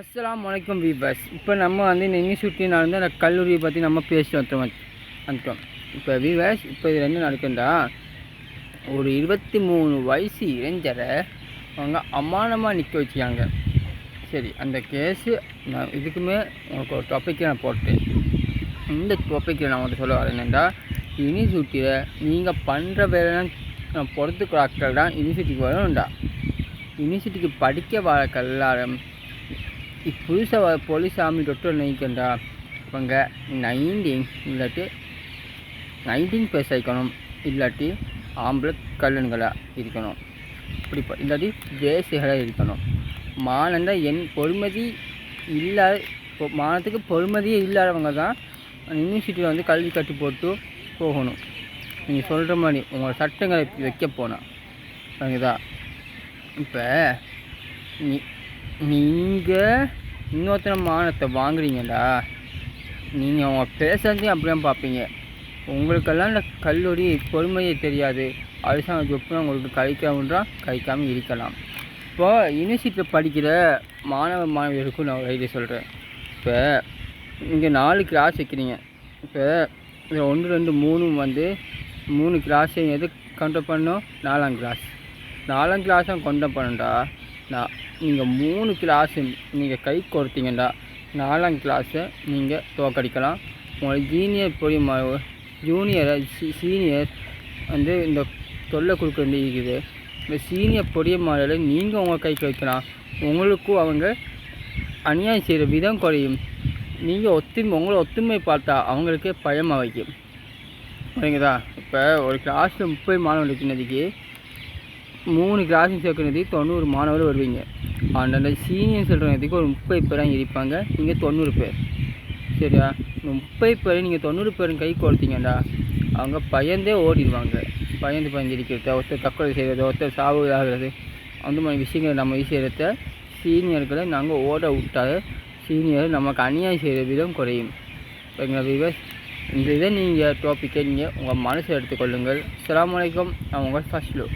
அஸ்ஸலாமு அலைக்கும் வீவர்ஸ். இப்போ நம்ம வந்து இந்த யூனிவர்சிட்டி நடந்து அந்த கல்லூரியை பற்றி நம்ம பேசிட்டு வந்துட்டோம். இப்போ வீவர்ஸ், இப்போ இது என்ன நடக்குதுண்டா, ஒரு 23 வயசு இளைஞரை அவங்க அமானமாக நிற்க வச்சுக்காங்க. சரி, அந்த கேஸு நான் இதுக்குமே உங்களுக்கு ஒரு டாப்பிக்கை நான் போட்டேன். இந்த டாப்பிக்கில் நான் வந்து சொல்ல வரேன் என்னென்னா, யூனிவர்சிட்டியில் நீங்கள் பண்ணுற வேலைலாம் நான் பொறுத்துக்கிற ஆட்கள் தான் யூனிவர்சிட்டிக்கு வரணும்டா. யூனிவர்சிட்டிக்கு படிக்க வர எல்லாரும் புதுசாக போலீஸ் ஆர்மி டாக்டர் நினைக்கண்டா, அவங்க 19+ இருக்கணும், இல்லாட்டி ஆம்பளை கல்லன்களாக இருக்கணும், இப்படி இல்லாட்டி தேசிகளாக இருக்கணும். மானந்த பொறுமதி இல்லாத மானத்துக்கு பொறுமதியே இல்லாதவங்க தான் யூனிவர்சிட்டியில் வந்து கல்வி கட்டி போட்டு போகணும். நீங்கள் சொல்கிற மாதிரி உங்களோட சட்டங்களை வைக்க போனால் அதுதான். இப்போ நீங்கள் இன்னொருத்தர மானத்தை வாங்குறீங்கடா, நீங்கள் அவங்க பேசுகிறதையும் அப்படிதான் பார்ப்பீங்க. உங்களுக்கெல்லாம் இந்த கல்லூரி பொறுமையே தெரியாது. அரசாங்க ஜொப்புனா உங்களுக்கு கழிக்காமல் இருக்கலாம். இப்போ யூனிவர்சிட்டியில் படிக்கிற மாணவர்களுக்கும் நான் ஒரு ஐடியா சொல்கிறேன். இப்போ நீங்கள் 4 கிளாஸ் வைக்கிறீங்க. இப்போ 1 2 3 வந்து 3 கிளாஸை எது கண்ட்ரோல் பண்ணணும்? 4ஆம் கிளாஸ். 4ஆம் கிளாஸும் கண்ட்ரோல் பண்ணண்டா, நீங்கள் 3 கிளாஸு நீங்கள் கை கொடுத்தீங்கண்டா 4ஆம் கிளாஸை நீங்கள் தோக்கடிக்கலாம். உங்களை சீனியர் வந்து இந்த தொல்லை கொடுக்க இருக்குது. இந்த சீனியர் பொறியியலாளரை நீங்கள் உங்கள் கைக்கு வைக்கலாம். உங்களுக்கும் அவங்க அநியாயம் செய்கிற விதம் குறையும். நீங்கள் உங்களை ஒத்துமை பார்த்தா அவங்களுக்கே பயமாக வைக்கும். சரிங்களா? இப்போ ஒரு கிளாஸில் 30 மாணவர்கள் இருக்கிறதுக்கு 3 கிளாஸும் சேர்க்கறதுக்கு 90 மாணவர்கள் வருவீங்க. அந்த சீனியர் சொல்கிறதுக்கு ஒரு 30 பேராக இருப்பாங்க, நீங்கள் 90 பேர். சரியா? 30 பேர் நீங்கள் 90 பேரும் கை கொடுத்தீங்கடா, அவங்க பயந்தே ஓடிடுவாங்க. பயந்து இருக்கிறத, ஒருத்தர் தற்கொலை செய்கிறது, ஒருத்தர் சாவு ஆகிறது, அந்த மாதிரி விஷயங்களை நம்ம செய்கிறத சீனியர்களை நாங்கள் ஓட விட்டால் சீனியர் நமக்கு அநியாயம் செய்கிற விதம் குறையும். சரிங்களா வீவர்ஸ்? இந்த இதை நீங்கள் டாப்பிக்கை நீங்கள் உங்கள் மனசில் எடுத்துக்கொள்ளுங்கள். அஸ்ஸலாமு அலைக்கும். நான் உங்கள் ஃபஸ்ட் லோ.